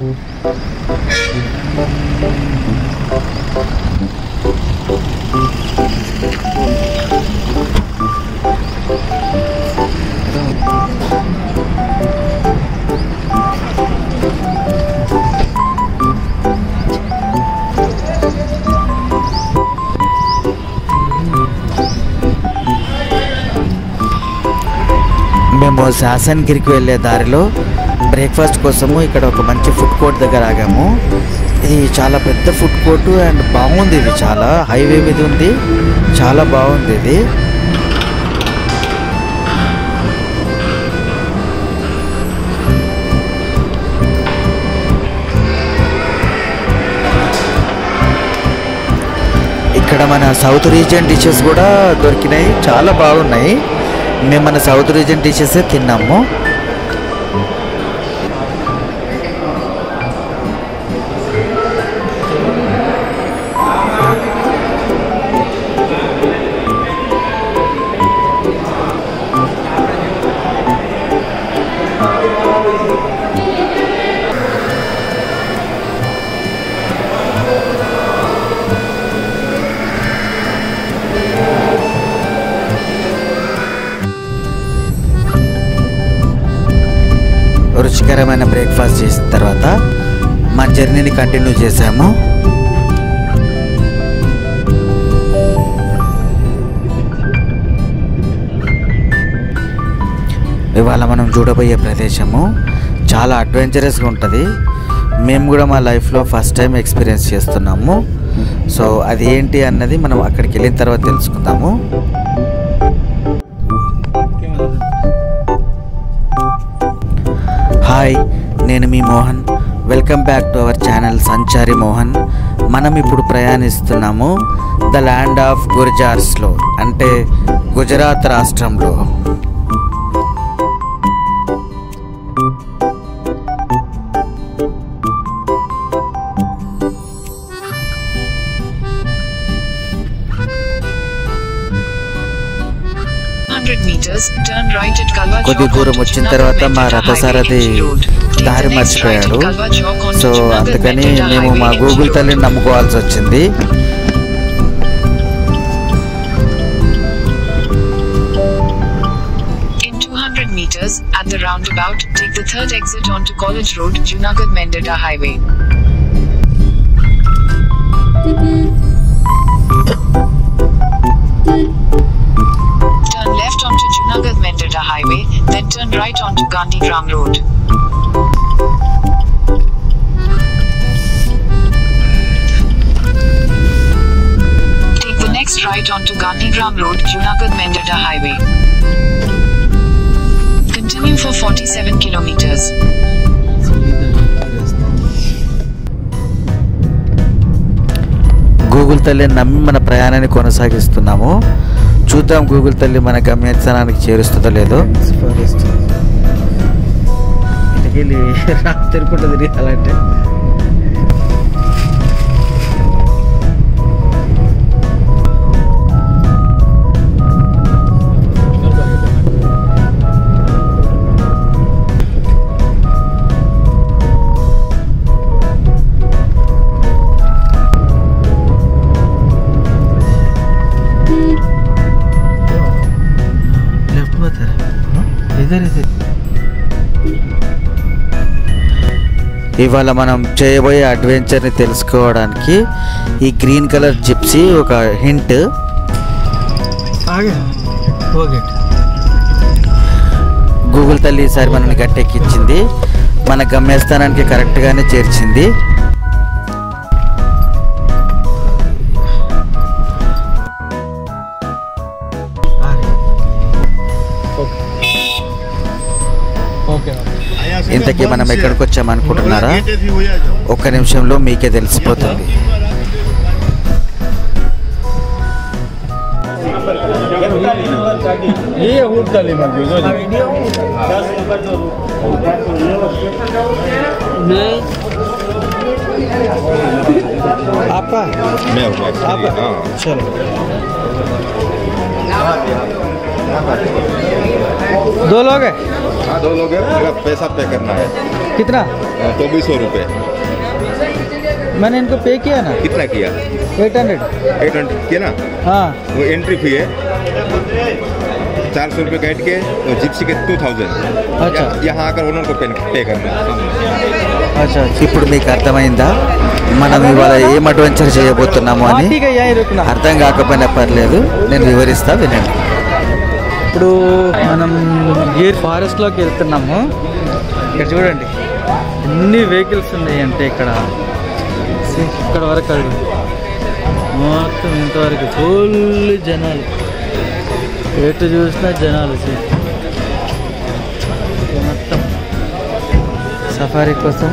మేము శాసనగిరికి వెళ్ళే దారిలో బ్రేక్ఫాస్ట్ కోసము ఇక్కడ ఒక మంచి ఫుడ్ కోర్ట్ దగ్గర ఆగాము. ఇది చాలా పెద్ద ఫుడ్ కోర్టు అండ్ బాగుంది. ఇది చాలా హైవే మీద ఉంది, చాలా బాగుంది ఇది. ఇక్కడ మన సౌత్ రీజియన్ డిషెస్ కూడా దొరికినాయి, చాలా బాగున్నాయి. మేము మన సౌత్ రీజియన్ డిషెస్ తిన్నాము. రుచికరమైన బ్రేక్ఫాస్ట్ చేసిన తర్వాత మా జర్నీని కంటిన్యూ చేసాము. ఇవాళ మనం చూడబోయే ప్రదేశము చాలా అడ్వెంచరస్గా ఉంటుంది. మేము కూడా మా లైఫ్లో ఫస్ట్ టైం ఎక్స్పీరియన్స్ చేస్తున్నాము. సో అది ఏంటి అన్నది మనం అక్కడికి వెళ్ళిన తర్వాత తెలుసుకుందాము. హాయ్, నేను మీ Mohan. Welcome back to our channel Sanchari Mohan. మనం ఇప్పుడు ప్రయాణిస్తున్నాము ద ల్యాండ్ ఆఫ్ గుర్జార్స్లో, అంటే గుజరాత్ రాష్ట్రంలో. కొద్ది దూరం వచ్చిన తర్వాత మా రథసారథి దారి మర్చిపోయాడు. సో అందుకని మేము మా గూగుల్ తల్లిని నమ్ముకోవాల్సి వచ్చింది. In 200 meters at the roundabout, take the third exit onto College Road, Junagadh-Mendada Highway. Turn left onto Junagadh-Mendada Highway, then turn right onto Gandhigram Road. Take the next right onto Gandhigram Road, Junagadh-Mendada Highway. Continue for 47 kilometers. Google తల్లిని నమ్మి మన ప్రయాణాన్ని కొనసాగిస్తున్నాము. చూద్దాం Google తల్లి మన గమ్యస్థానానికి చేరుస్తుందో లేదో. ఇంటికెళ్ళి తిరుపతి తిరగాలంటే ఇవాళ మనం చేయబోయే అడ్వెంచర్ని తెలుసుకోవడానికి ఈ గ్రీన్ కలర్ జిప్సీ ఒక హింట్. గూగుల్ తల్లి ఈసారి మనల్ని గట్టెక్కించింది, మన గమ్యస్థానానికి కరెక్ట్గానే చేర్చింది. ఇంతకీ మనం ఎక్కడికి వచ్చామనుకుంటున్నారా? ఒక్క నిమిషంలో మీకే తెలిసిపోతుంది. दो लोग हैं? हाँ 2 लोग हैं, पैसा पे करना है. कितना? 2400 रुपये। मैंने इनको पे किया ना। कितना किया? 800 किया ना। हाँ वो एंट्री फी है 400 रुपये काट के, जिप्सी के 2000। अच्छा। यहाँ आकर ओनर को पे करना। अच्छा ఇప్పుడు మీకు అర్థమైందా మనం ఇవాళ ఏం అడ్వెంచర్ చేయబోతున్నాము అని? అర్థం కాకపోయినా పర్లేదు, నేను వివరిస్తా వినండి. ఇప్పుడు మనం గిర్ ఫారెస్ట్లోకి వెళ్తున్నాము. ఇక్కడ చూడండి ఎన్ని వెహికల్స్ ఉన్నాయి అంటే ఇక్కడ వరకు అడుగు మొత్తం ఇంతవరకు ఫుల్ జనాలు, ఎటు చూసినా జనాలు. మొత్తం సఫారీ కోసం.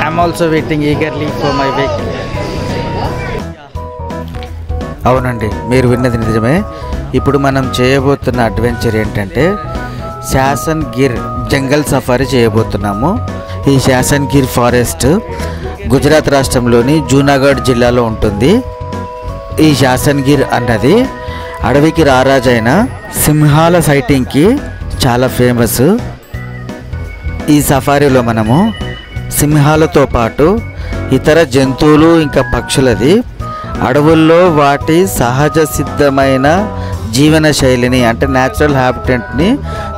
I'm also waiting eagerly for my vehicle. అవునండి, మీరు విన్నది నిజమే. ఇప్పుడు మనం చేయబోతున్న అడ్వెంచర్ ఏంటంటే శాసన్ గిర్ జంగల్ సఫారీ చేయబోతున్నాము. ఈ శాసన్ గిర్ ఫారెస్ట్ గుజరాత్ రాష్ట్రంలోని జూనాగఢ్ జిల్లాలో ఉంటుంది. ఈ శాసన్ గిర్ అన్నది అడవికి రారాజైన సింహాల సైటింగ్కి చాలా ఫేమస్. ఈ సఫారీలో మనము సింహాలతో పాటు ఇతర జంతువులు ఇంకా పక్షులది అడవుల్లో వాటి సహజ సిద్ధమైన జీవన శైలిని అంటే న్యాచురల్ హ్యాబిటెంట్ని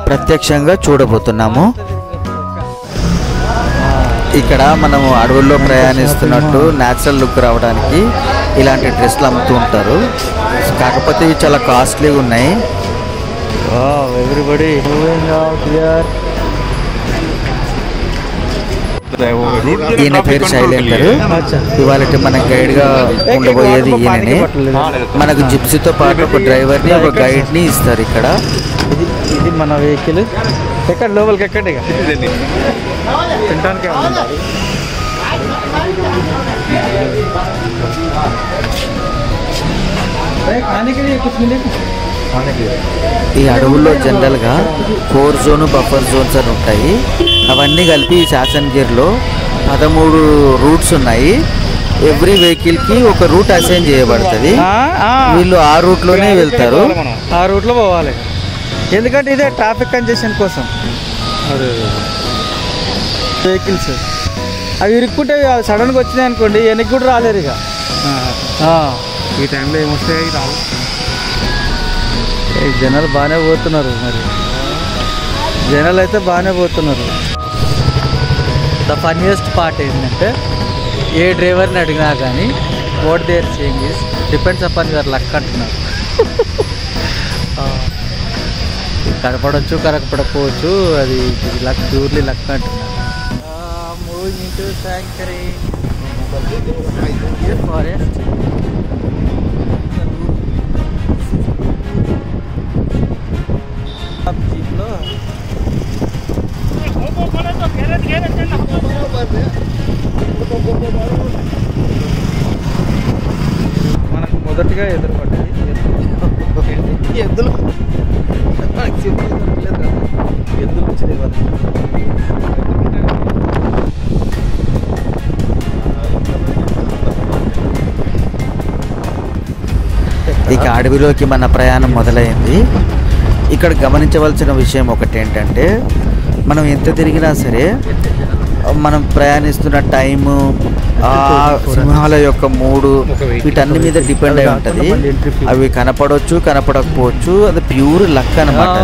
ప్రత్యక్షంగా చూడబోతున్నాము. ఇక్కడ మనము అడవుల్లో ప్రయాణిస్తున్నట్టు న్యాచురల్ లుక్ రావడానికి ఇలాంటి డ్రెస్లు అమ్ముతూ ఉంటారు. కాకపోతే ఇవి చాలా కాస్ట్లీగా ఉన్నాయి. Everybody moving out here. ఈయన పేరు శైలేందర్. ఇవాళ మన గైడ్గా ఉండబోయేది ఈయననే. మనకు జిప్సీతో పాటు ఒక డ్రైవర్ని ఒక గైడ్ని ఇస్తారు ఇక్కడ. ఇది మన వెహికల్. ఎక్కడ లోపలికి ఎక్కండి తినడానికి. ఈ అడవుల్లో జనరల్గా 4 జోన్ బఫర్ జోన్స్ అని ఉంటాయి. అవన్నీ కలిపి ఈ శాసన్ గిర్లో 13 రూట్స్ ఉన్నాయి. ఎవ్రీ వెహికల్కి ఒక రూట్ అసైన్ చేయబడుతుంది. వీళ్ళు ఆ రూట్లోనే వెళ్తారు, ఆ రూట్లో పోవాలి. ఎందుకంటే ఇదే ట్రాఫిక్ కంజెషన్ కోసం. వెహికల్స్ అవి ఇరుక్కుంటే సడన్గా వచ్చినాయి అనుకోండి, వెనక్కి కూడా రాలేరు. ఇక ఈ టైంలో ఏమొస్తాయి రావు. జనాలు బాగానే పోతున్నారు, మరి జనాలు అయితే బాగానే పోతున్నారు. ద ఫన్నీయెస్ట్ పార్ట్ ఏంటంటే ఏ డ్రైవర్ని అడిగినా కానీ what they are saying is depends upon your luck అంటున్నారు. కనపడవచ్చు కనపడకపోవచ్చు, అది లక్, ప్యూర్లీ లక్ అంటున్నారు. Moving into sanctuary forest. జీప్లో మనకు మొదటిగా ఎదురుపడ్డది ఎద్దులు. మనకి సింపుల్ దొరకలేదు కదా, ఎద్దులు వచ్చినాయి వాళ్ళకి. ఇక అడవిలోకి మన ప్రయాణం మొదలైంది. ఇక్కడ గమనించవలసిన విషయం ఒకటి ఏంటంటే మనం ఎంత తిరిగినా సరే మనం ప్రయాణిస్తున్న టైము, సింహాల యొక్క మూడు, వీటన్ని మీద డిపెండ్ అయి ఉంటుంది. అవి కనపడవచ్చు కనపడకపోవచ్చు, అది ప్యూర్ లక్ అనమాట.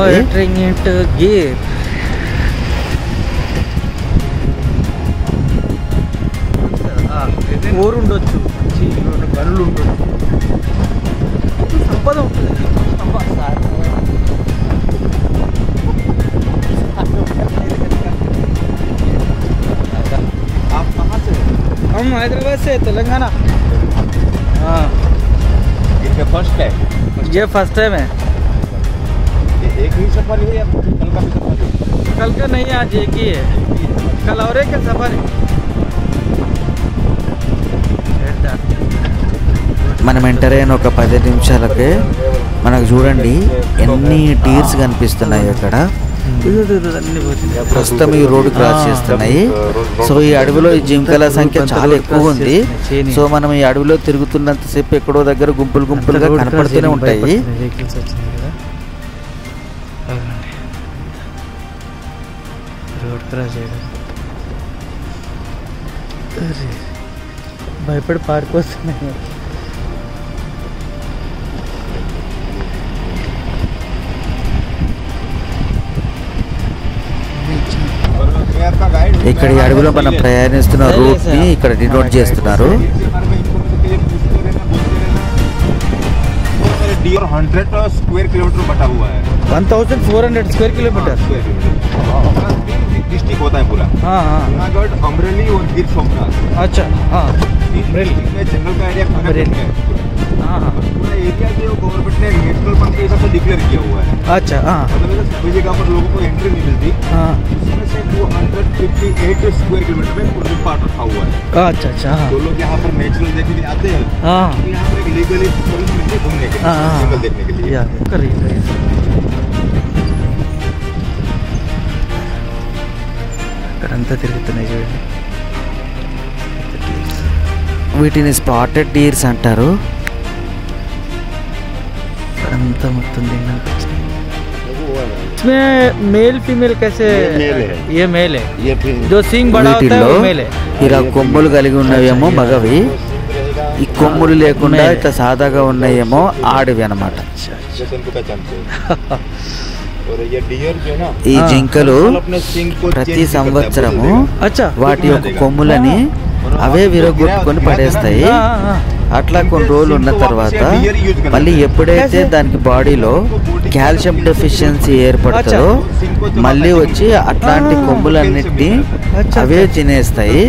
ఊరు ఉండొచ్చు, గనులు ఉండొచ్చు, సంపద ఉంటుంది. हम हैदराबाद से तेलंगाना। हाँ, ये फर्स्ट टाइम है। एक ही सफारी है या कल का भी सफारी? कल का नहीं, आज एक ही है। कल और एक सफारी। మనం ఎంటర్ అయిన ఒక 10 నిమిషాలకే మనకు చూడండి ఎన్ని డీర్స్ కనిపిస్తున్నాయి అక్కడ. ప్రస్తుతం ఈ రోడ్డు క్రాస్ చేస్తున్నాయి. సో ఈ అడవిలో ఈ జింకల సంఖ్య చాలా ఎక్కువ ఉంది. సో మనం ఈ అడవిలో తిరుగుతున్నంతసేపు ఎక్కడో దగ్గర గుంపులు గుంపులుగా కనపడుతూనే ఉంటాయి. రోడ్ క్రాస్ చేయడం భయపడి పారిపోతున్నాయి. ఇక్కడ ఈ అడవిలో మనం ప్రయాణిస్తున్న రూట్ ని ఇక్కడ డినోట్ చేస్తున్నారు. डियर 100 स्क्वायर किलोमीटर बटा हुआ है. 1400 स्क्वायर किलोमीटर डिस्ट्रिक्ट होता है पूरा. हाँ हाँ. जूनागढ़, अमरेली और गिर सोमनाथ. अच्छा हाँ. अमरेली में जंगल का एरिया अमरेली. हाँ हाँ. पूरा एरिया जो गवर्नमेंट ने नेशनल पार्क के हिसाब से डिक्लेयर किया हुआ है. अच्छा हाँ. मतलब सभी जगह पर लोगों को एंट्री नहीं मिलती. हाँ. इसमें से 258 स्क्वायर किलोमीटर में पूरा पार्ट रखा हुआ है. अच्छा अच्छा हाँ. जो लोग यहाँ पर नेचुरल देखने के लिए आते हैं. हाँ. यहाँ पर एक लीगली मिलती है घूमने के लिए, जंगल देखने के लिए. करिए ఇక్కడంతా తిరుగుతున్నాయి చూడండి. వీటిని స్పాటెడ్ డీర్స్ అంటారు. ఇక్కడంతా మొత్తం తిన్నాక मेल फीमेल कैसे? ये मेल है. जो सींग बड़ा होता है वो मेल है. ఇలా కొమ్ములు కలిగి ఉన్నవేమో మగవి, ఈ కొమ్ములు లేకుండా ఇట్లా సాదాగా ఉన్నాయేమో ఆడవి అన్నమాట. ఈ జింకలు ప్రతి సంవత్సరము వాటి యొక్క కొమ్ములని అవే విరగొట్టుకొని పడేస్తాయి. అట్లా కొన్ని రోజులు ఉన్న తర్వాత మళ్ళీ ఎప్పుడైతే దానికి బాడీలో కాల్షియం డెఫిషియన్సీ ఏర్పడుతుందో మళ్ళీ వచ్చి అట్లాంటి కొమ్ములన్నిటినీ అవే తినేస్తాయి.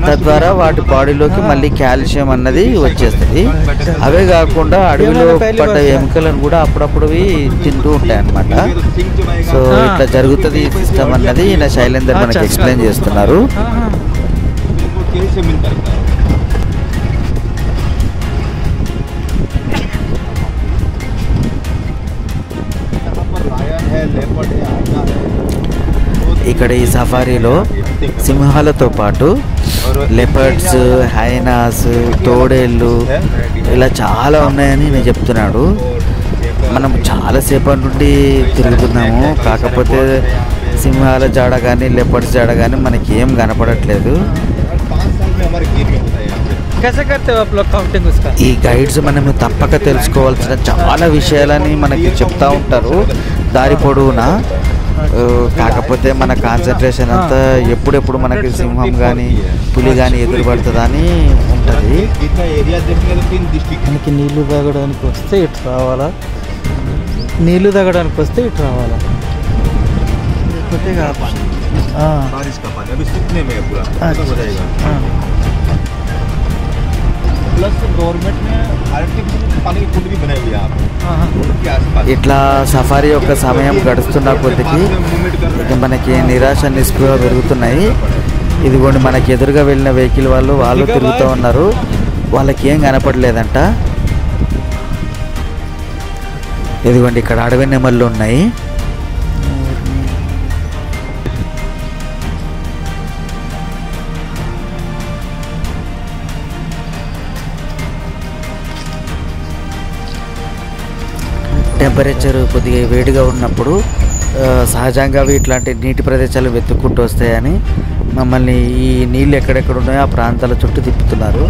తద్వారా వాటి బాడీలోకి మళ్ళీ కాల్షియం అన్నది వచ్చేస్తుంది. అవే కాకుండా అడవిలో పడ్డ ఎముకలను కూడా అప్పుడప్పుడు తింటూ ఉంటాయి అన్నమాట. సో ఇట్లా జరుగుతుంది ఈ సిస్టమ్ అన్నది ఈయన శైలేందర్ మనకి ఎక్స్ప్లెయిన్ చేస్తున్నారు. ఇక్కడ ఈ సఫారీలో సింహాలతో పాటు లెపర్డ్స్, హైనాస్, తోడేళ్ళు ఇలా చాలా ఉన్నాయని నేను చెప్తున్నాడు. మనం చాలాసేపటి నుండి తిరుగుతున్నాము, కాకపోతే సింహాల జాడ కానీ లెపర్డ్స్ జాడ కానీ మనకి ఏం కనపడట్లేదు. ఈ గైడ్స్ మనము తప్పక తెలుసుకోవాల్సిన చాలా విషయాలని మనకి చెప్తా ఉంటారు దారి పొడవునా. కాకపోతే మన కాన్సన్ట్రేషన్ అంతా ఎప్పుడెప్పుడు మనకి సింహం కానీ పులి కానీ ఎదురుపడుతుందా అని ఉంటుంది. మనకి నీళ్లు తాగడానికి వస్తే ఇటు రావాలా, నీళ్లు తాగడానికి వస్తే ఇటు రావాలా, లేకపోతే ఇట్లా సఫారీ యొక్క సమయం గడుస్తున్న కొద్దికి మనకి నిరాశ నిస్పృహ పెరుగుతున్నాయి. ఇదిగోండి మనకి ఎదురుగా వెళ్ళిన వెహికల్ వాళ్ళు తిరుగుతూ ఉన్నారు. వాళ్ళకి ఏం కనపడలేదంట. ఇదిగోండి ఇక్కడ అడవి నెమళ్ళు ఉన్నాయి. టెంపరేచర్ కొద్దిగా వేడిగా ఉన్నప్పుడు సహజంగా ఇట్లాంటి నీటి ప్రదేశాలు వెతుక్కుంటూ వస్తాయని మమ్మల్ని ఈ నీళ్ళు ఎక్కడెక్కడ ఉన్నాయో ఆ ప్రాంతాల చుట్టూ తిప్పుతున్నారు.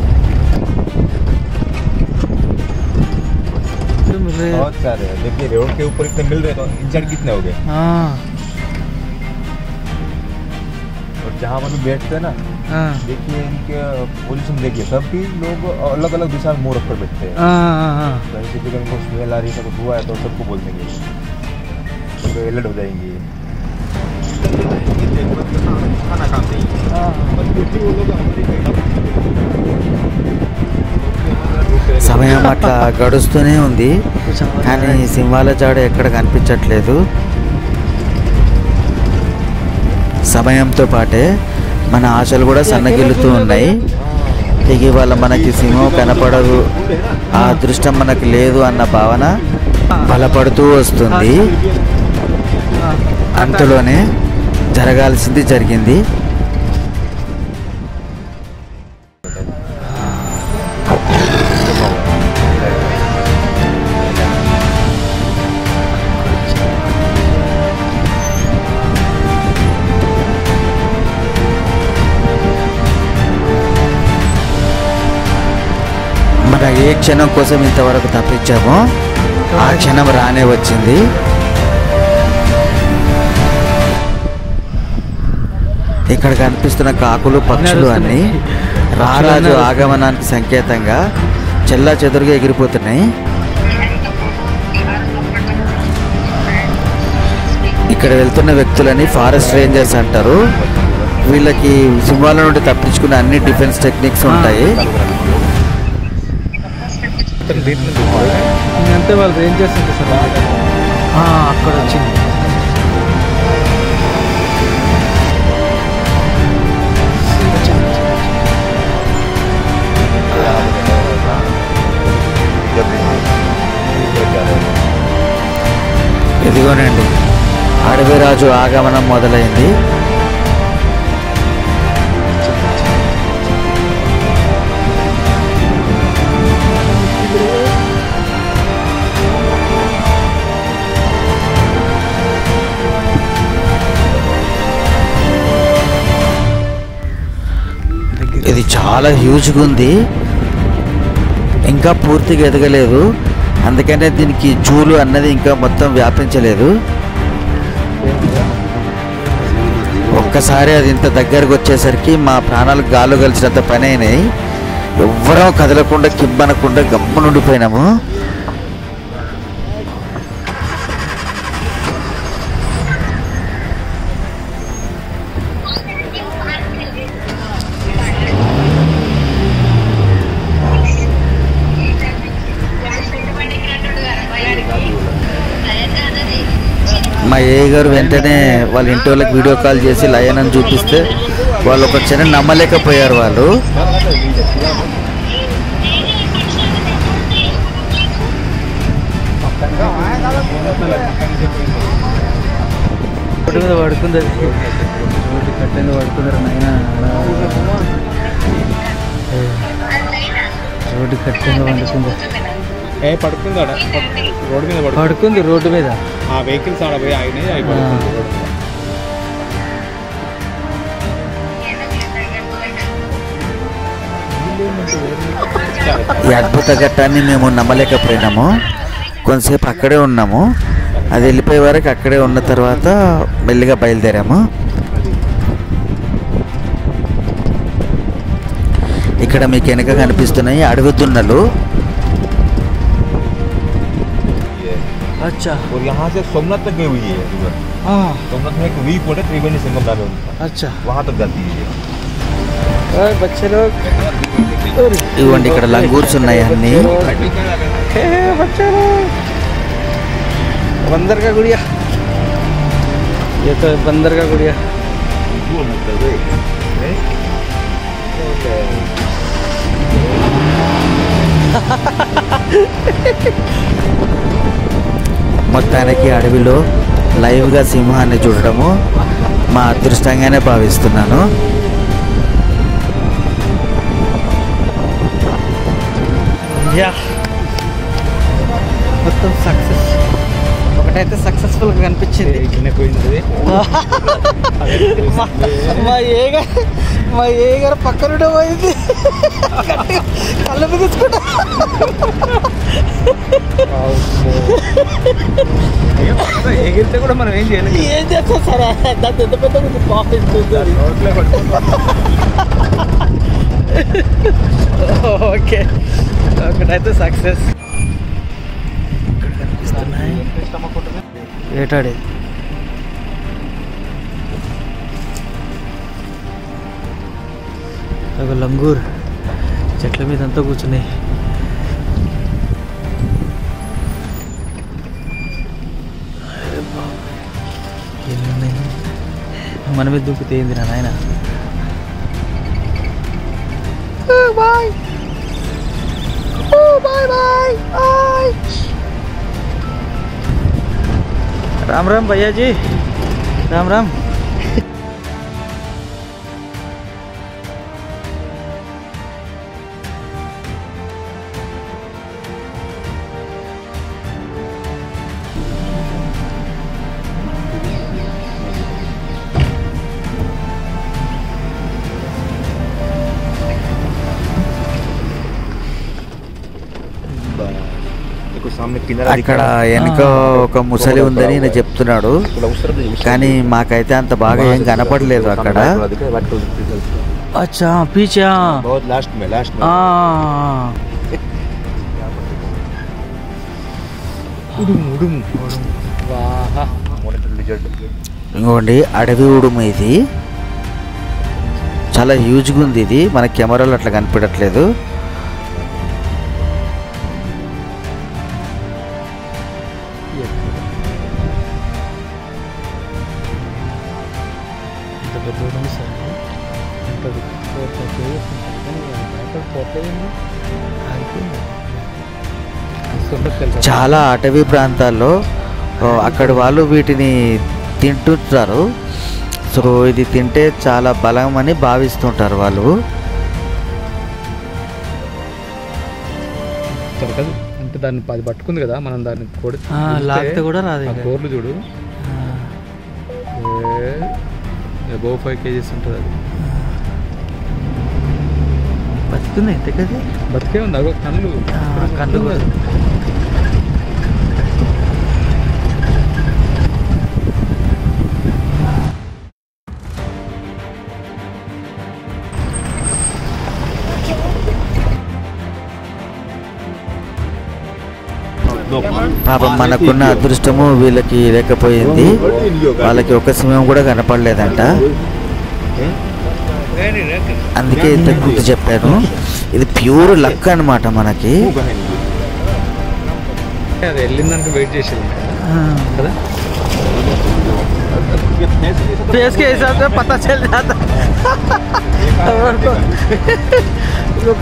जहाँ पर भी बैठते हैं ना, देखिए इनके पोजीशन देखिए, सबकी लोग अलग अलग दिशा में मुंह रख कर बैठते हैं. किसी जगह उनको स्मेल आ रही है, कुछ हुआ है तो सबको बोल देंगे, तो अलर्ट हो जाएंगे. खाना खाते ही సమయం అట్లా గడుస్తూనే ఉంది, కానీ సింహాల జాడ ఎక్కడ కనిపించట్లేదు. సమయంతో పాటే మన ఆశలు కూడా సన్నగిల్లుతూ ఉన్నాయి. ఇవాళ మనకి సింహం కనపడదు, ఆ అదృష్టం మనకు లేదు అన్న భావన బలపడుతూ వస్తుంది. అంతలోనే జరగాల్సింది జరిగింది. మనం ఏ క్షణం కోసం ఇంతవరకు తప్పించామో ఆ క్షణం రానే వచ్చింది. ఇక్కడ కనిపిస్తున్న కాకులు పక్షులు అన్నీ రారాజు ఆగమనానికి సంకేతంగా చెల్లా చెదురుగా ఎగిరిపోతున్నాయి. ఇక్కడ వెళ్తున్న వ్యక్తులని ఫారెస్ట్ రేంజర్స్ అంటారు. వీళ్ళకి సింహాల నుండి తప్పించుకునే అన్ని డిఫెన్స్ టెక్నిక్స్ ఉంటాయి. అంతే వాళ్ళు రేంజర్స్ ఉంటారు సార్. అక్కడ వచ్చింది. ఇదిగోనండి అడవిరాజు ఆగమనం మొదలైంది. ఇది చాలా హ్యూజ్గా ఉంది, ఇంకా పూర్తిగా ఎదగలేదు. అందుకనే దీనికి జూలు అన్నది ఇంకా మొత్తం వ్యాపించలేదు. ఒక్కసారి అది ఇంత దగ్గరకు వచ్చేసరికి మా ప్రాణాలకు గాలు కలిసినంత పని అయినాయి. ఎవ్వరం కదలకుండా కిబ్బనకుండా గమ్ము నుండిపోయినాము. మా ఏ గారు వెంటనే వాళ్ళ ఇంటి వాళ్ళకి వీడియో కాల్ చేసి లయన్ అని చూపిస్తే వాళ్ళు ఒక క్షణం నమ్మలేకపోయారు. వాళ్ళు రోడ్డు మీద పడుకుంది, అది రోడ్డు కట్టంగా పడుకున్నారు నాయన. రోడ్డు కట్టంగా పడుకుంది. పడుకుందా రోడ్డు మీద పడుకుంది రోడ్డు మీద. ఆ వెహికల్స్ ఆడ పోయి ఆగినాయి. అవి పడుకుంది రోడ్డు మీద. ఈ అద్భుత ఘట్టాన్ని మేము నమ్మలేకపోయినాము. కొంతసేపు అక్కడే ఉన్నాము. అది వెళ్ళిపోయే వరకు అక్కడే ఉన్న తర్వాత మెల్లిగా బయలుదేరాము. ఇక్కడ మీకు వెనక కనిపిస్తున్నాయి అడవి దున్నలు. अच्छा और यहाँ से सोमनाथ तक गई हुई है रिवर। सोमनाथ में एक वी पोर्ट है, त्रिवेणी संगम नाम है उनका, अच्छा वहाँ तक जाती है ये। बच्चे लोग ఇవ్వండి ఇక్కడ లంగూర్స్ ఉన్నాయి అన్నీ. बच्चे लोग बंदर का गुड़िया, ये तो बंदर का गुड़िया. మొత్తానికి అడవిలో లైవ్గా సింహాన్ని చూడడము మా అదృష్టంగానే భావిస్తున్నాను. యా మొత్తం సక్సెస్. ఒకటైతే సక్సెస్ఫుల్గా కనిపించింది. మా ఏ గారు పక్కన పోయింది, కళ్ళు బిగించుకుంటా. ఎగిరితే కూడా మనం ఏం చేయలేదు. ఏం చేస్తాం సరే, దాని ఎంత పెద్ద ఓకే ఒకటైతే సక్సెస్. ఇక్కడ కనిపిస్తున్నాయి వేటాడే. ఒక లంగూర్ చెట్ల మీద అంతా కూర్చున్నాయి. మనమే దూకితే ఏంది నా నాయన. Bye bye bye bye. Ram Ram भैया जी, राम राम. सामने किनारा అక్కడ వెనుక ఒక ముసలి ఉందని ఈయన చెప్తున్నాడు, కానీ మాకైతే అంత బాగా ఏం కనపడలేదు అక్కడ. अच्छा पीछे बहुत लास्ट में ఇంకోండి అడవి ఉడుము ఇది, చాలా హ్యూజ్గా ఉంది. ఇది మన కెమెరాలో అట్లా కనిపించట్లేదు. చాలా అటవీ ప్రాంతాల్లో అక్కడి వాళ్ళు వీటిని తింటుంటారు. సో ఇది తింటే చాలా బలం అని భావిస్తుంటారు వాళ్ళు. అంటే దాన్ని అది పట్టుకుంది కదా, మనం దాన్ని లాగితే కూడా రాదు. కోర్లు చూడు, అబౌవ్ 5 kgs ఉంటుంది. అది బతుకుంది ఎంత కదా, బతికే ఉంది. అగో కళ్ళు కళ్ళు కూడా. పాపం మనకున్న అదృష్టము వీళ్ళకి లేకపోయింది. వాళ్ళకి ఒక సింహం కూడా కనపడలేదంట. అందుకే ఇంత గుర్తు చెప్పాను, ఇది ప్యూర్ లక్ అన్నమాట మనకి. అది వెళ్ళిందంటే వెయిట్ చేసేది కదా. फेस के हिसाब से पता चल जाता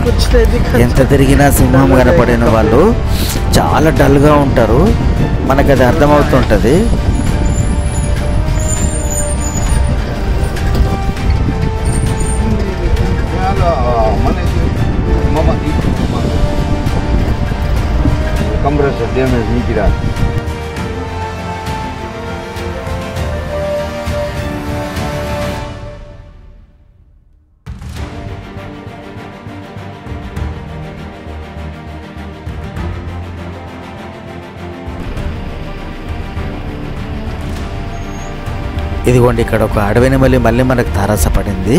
कुछ नहीं दिखा. ఎంత తిరిగినా సింహం కనపడిన వాళ్ళు చాలా డల్గా ఉంటారు, మనకు అది అర్థమవుతుంటుంది. ఇదిగోండి ఇక్కడ ఒక అడవిని మళ్ళీ మనకు తారసపడింది.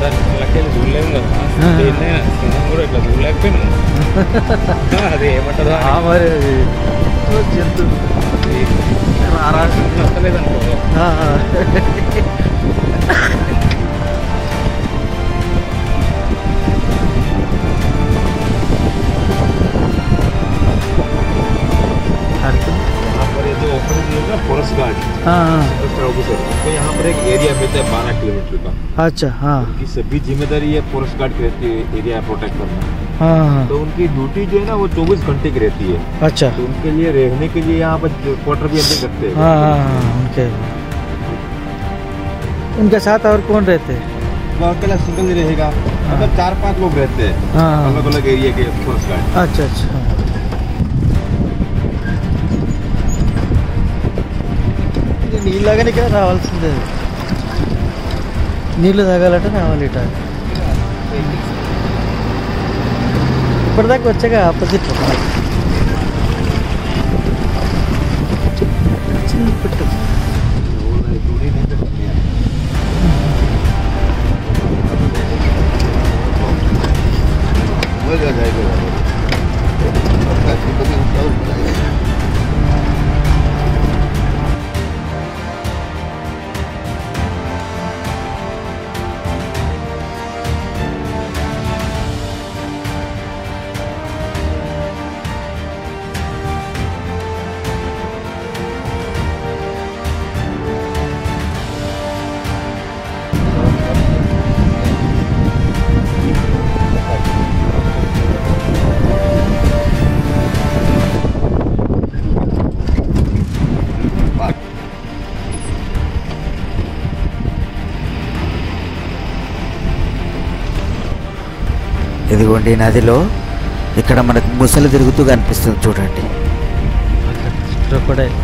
దాన్ని చూడలేము కదా, కూడా ఇట్లా చూడలేకపోయినా. అది ఏమంటుందో మరి జంతువు నచ్చలేదనుకో. यहाँ पर ये जो ओपन है फॉरेस्ट गार्ड, तो यहाँ पर एक एरिया मिलता है 12 किलोमीटर का. अच्छा हाँ उनकी सभी जिम्मेदारी है फॉरेस्ट गार्ड की रहती है, एरिया प्रोटेक्ट करना. हाँ तो उनकी ड्यूटी जो है ना वो 24 घंटे की रहती है. अच्छा तो उनके लिए रहने के लिए यहाँ पर क्वार्टर भी अंदर करते हैं. हाँ उनके उनके साथ और कौन रहते हैं? वो अकेला सिंगल ही रहेगा, मतलब 4-5 लोग रहते हैं अलग अलग एरिया के फॉरेस्ट गार्ड. अच्छा अच्छा నీళ్ళు తాగనికే రావాల్సిందే, నీళ్ళు తాగాలంటే రావాలి ఇట. ఇప్పటిదాకా వచ్చాక ఆపోజిట్ పెట్టు. ఇదిగోండి నదిలో ఇక్కడ మనకు ముసలి తిరుగుతూ కనిపిస్తుంది చూడండి. క్రొకొడైల్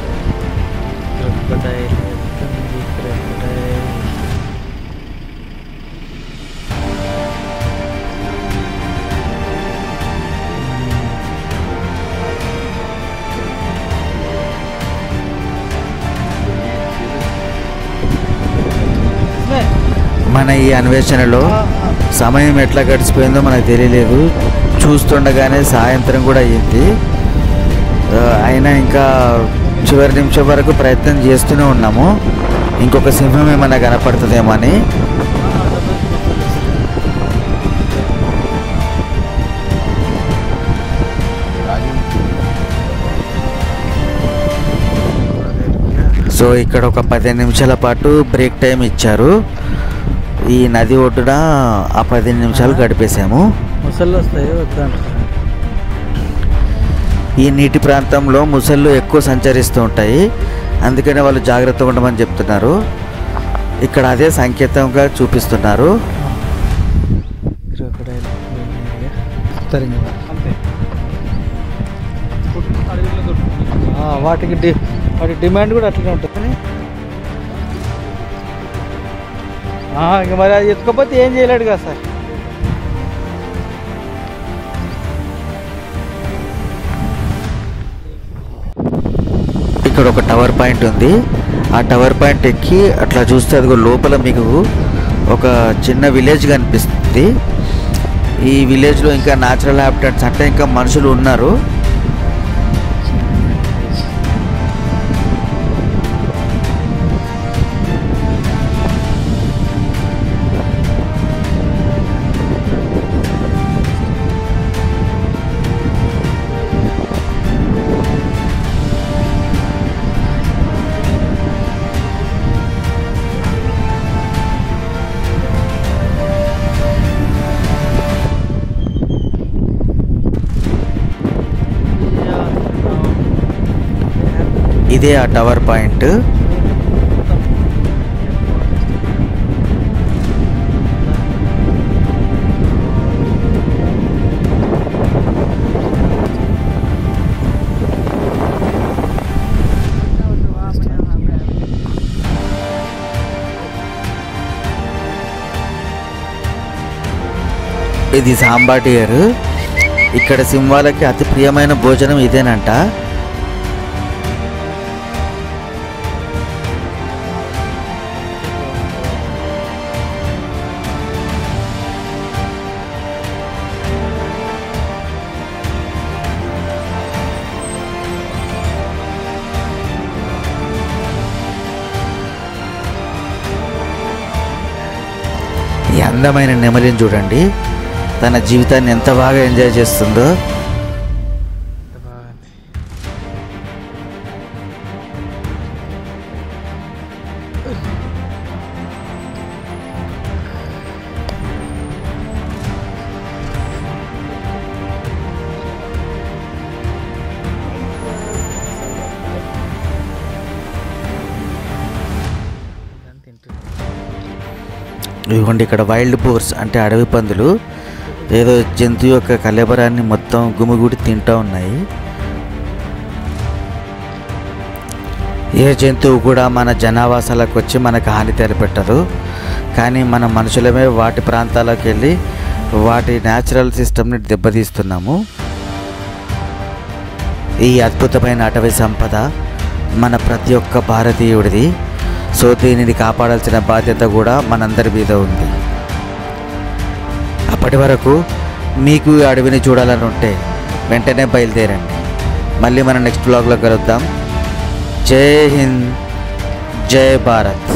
మన ఈ అన్వేషణలో సమయం ఎట్లా గడిచిపోయిందో మనకు తెలియలేదు. చూస్తుండగానే సాయంత్రం కూడా అయ్యింది. అయినా ఇంకా చివరి నిమిషం వరకు ప్రయత్నం చేస్తూనే ఉన్నాము, ఇంకొక సింహం ఏమైనా కనపడుతుందేమో అని. సో ఇక్కడ ఒక 15 నిమిషాల పాటు బ్రేక్ టైం ఇచ్చారు. ఈ నది ఒడ్డున ఆ 15 నిమిషాలు గడిపేశాము. ముసళ్ళు వస్తాయి వద్దంటారు. ఈ నీటి ప్రాంతంలో ముసళ్ళు ఎక్కువ సంచరిస్తూ ఉంటాయి, అందుకనే వాళ్ళు జాగ్రత్తగా ఉండమని చెప్తున్నారు. ఇక్కడ అదే సంకేతంగా చూపిస్తున్నారు. వాటి డిమాండ్ కూడా అట్లనే ఉంటుంది. ఇంకా మరి అది ఎత్తుకపోతే ఏం చేయలేడు కదా సార్. ఇక్కడ ఒక టవర్ పాయింట్ ఉంది. ఆ టవర్ పాయింట్ ఎక్కి అట్లా చూస్తే అదిగో లోపల మీకు ఒక చిన్న విలేజ్ కనిపిస్తుంది. ఈ విలేజ్లో ఇంకా న్యాచురల్ హ్యాబిటాట్స్ అంటే ఇంకా మనుషులు ఉన్నారు. ఇదే ఆ టవర్ పాయింట్. ఇది సాంబాటియర్. ఇక్కడ సింహాలకి అతి ప్రియమైన భోజనం ఇదేనంట. ఈ అందమైన నెమలిని చూడండి, తన జీవితాన్ని ఎంత బాగా ఎంజాయ్ చేస్తుందో. ఇదిగోండి ఇక్కడ వైల్డ్ బోర్స్ అంటే అడవి పందులు ఏదో జంతువు యొక్క కలబరాన్ని మొత్తం గుమిగూడి తింటూ ఉన్నాయి. ఏ జంతువు కూడా మన జనావాసాలకు వచ్చి మనకు హాని తలపెట్టదు, కానీ మన మనుషులమే వాటి ప్రాంతాలకు వెళ్ళి వాటి న్యాచురల్ సిస్టమ్ని దెబ్బతీస్తున్నాము. ఈ అద్భుతమైన అటవీ సంపద మన ప్రతి ఒక్క భారతీయుడిది. సో దీనిని కాపాడాల్సిన బాధ్యత కూడా మనందరి మీద ఉంది. అప్పటి వరకు మీకు ఈ అడవిని చూడాలని ఉంటే వెంటనే బయలుదేరండి. మళ్ళీ మనం నెక్స్ట్ బ్లాగ్లో కలుద్దాం. జై హింద్, జై భారత్.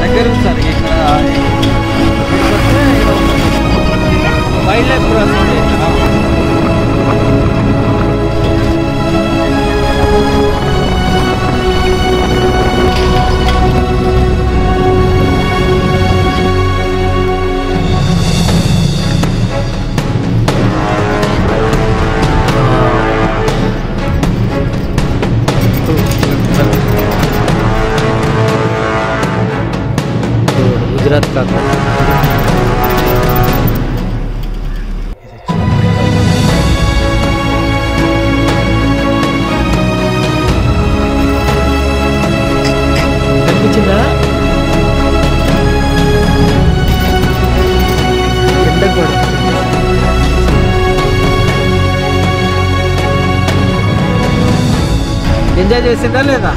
దగ్గర సార్ ఇక్కడ వైల్డ్ లైఫ్ క్రాసింగ్. सूरत का కనిపించిందా? ఎండ కూడా ఎంజాయ్ చేసిందా లేదా?